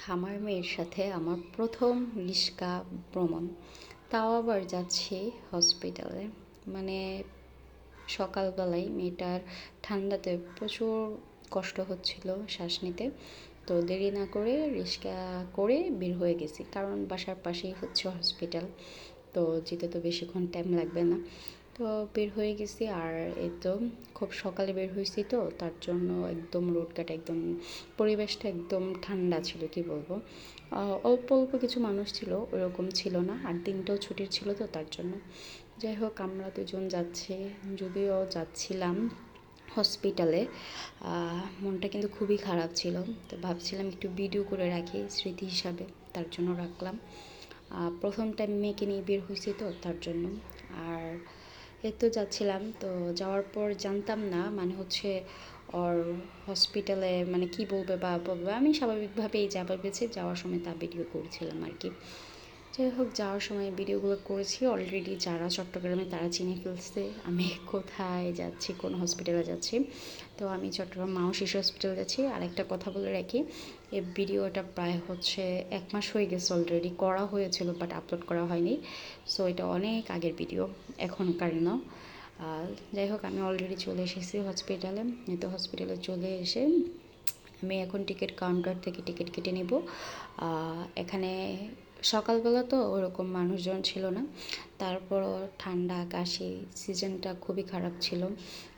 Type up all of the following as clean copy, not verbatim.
আমার মেয়ের সাথে আমার প্রথম রিক্সা ভ্রমণ, তাও আবার যাচ্ছি হসপিটালে। মানে সকালবেলায় মেয়েটার ঠান্ডাতে প্রচুর কষ্ট হচ্ছিল শ্বাস নিতে। তো দেরি না করে রিক্সা করে বের হয়ে গেছি, কারণ বাসার পাশেই হচ্ছে হসপিটাল। তো যেতে তো বেশিক্ষণ টাইম লাগবে না। তো বের হয়ে গেছি, আর এই তো খুব সকালে বের হয়েছি, তো তার জন্য একদম রোডঘাট একদম পরিবেশটা একদম ঠান্ডা ছিল, কি বলবো। অল্প অল্প কিছু মানুষ ছিল, ওরকম ছিল না। আর দিনটাও ছুটির ছিল, তো তার জন্য যাই হোক আমরা দুজন যাচ্ছি, যদিও যাচ্ছিলাম হসপিটালে। মনটা কিন্তু খুবই খারাপ ছিল। তো ভাবছিলাম একটু ভিডিও করে রাখি স্মৃতি হিসাবে, তার জন্য রাখলাম। প্রথম টাইম মেয়েকে নিয়ে বের হয়েছি, তো তার জন্য। আর এই তো যাচ্ছিলাম, তো যাওয়ার পর জানতাম না মানে হচ্ছে ওর হসপিটালে মানে কি বলবে বা বলবে, আমি স্বাভাবিকভাবেই যা ভেবেছি যাওয়ার সময় তা ভিডিও করছিলাম আর কি। যাই হোক, যাওয়ার সময় ভিডিওগুলো করেছি অলরেডি, যারা চট্টগ্রামে তারা চিনে ফেলছে আমি কোথায় যাচ্ছি, কোন হসপিটালে যাচ্ছি। তো আমি চট্টগ্রাম মাও শিশু হসপিটালে যাচ্ছি। আর একটা কথা বলে রাখি, এই ভিডিওটা প্রায় হচ্ছে 1 মাস হয়ে গেছে অলরেডি, করা হয়েছিল বাট আপলোড করা হয়নি। সো এটা অনেক আগের ভিডিও, এখনকার না। যাই হোক, আমি অলরেডি চলে এসেছি হসপিটালে। তো হসপিটালে চলে এসে আমি এখন টিকিট কাউন্টার থেকে টিকিট কেটে নিব। এখানে সকালবেলা তো ওরকম মানুষজন ছিল না, তারপরও ঠান্ডা কাশি সিজনটা খুবই খারাপ ছিল।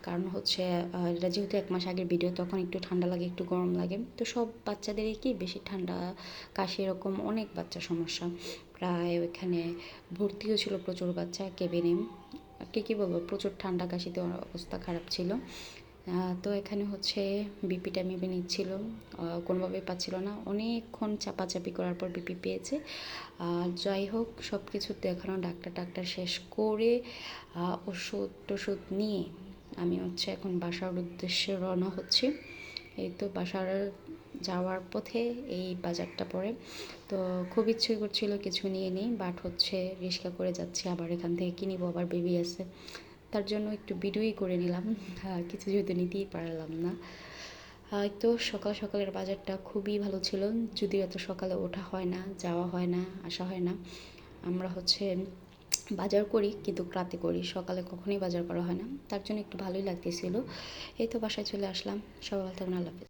কারণ হচ্ছে এটা যেহেতু 1 মাস আগের ভিডিও, তখন একটু ঠান্ডা লাগে, একটু গরম লাগে। তো সব বাচ্চাদেরই কি বেশি ঠান্ডা কাশি, এরকম অনেক বাচ্চা সমস্যা। প্রায় ওইখানে ভর্তিও ছিল প্রচুর বাচ্চা কেবিনে। কী বলবো, প্রচুর ঠান্ডা কাশিতে অবস্থা খারাপ ছিল। তো এখানে হচ্ছে বিপিটা মেপে নিচ্ছিল, কোনোভাবেই পাচ্ছিল না। অনেকক্ষণ চাপাচাপি করার পর বিপি পেয়েছে। যাই হোক, সব কিছু দেখানো ডাক্তার শেষ করে ওষুধ টষুধ নিয়ে আমি হচ্ছে এখন বাসার উদ্দেশ্যে রওনা হচ্ছি। এই তো বাসার যাওয়ার পথে এই বাজারটা পড়ে। তো খুব ইচ্ছে করছিল কিছু নিয়ে নিই, বাট হচ্ছে রিক্সা করে যাচ্ছি, আবার এখান থেকে কী নিব, আবার বেবি আছে, তার জন্য একটু ভিডিওই করে নিলাম। কিছু যেহেতু নিতেই পারলাম না। তো সকাল সকালের বাজারটা খুবই ভালো ছিল, যদিও এত সকালে ওঠা হয় না, যাওয়া হয় না, আসা হয় না। আমরা হচ্ছে বাজার করি কিন্তু রাতে করি, সকালে কখনোই বাজার করা হয় না, তার জন্য একটু ভালোই লাগতেছিল। এই তো বাসায় চলে আসলাম। সবাই ভালো থাকবেন, আল্লাহ হাফেজ।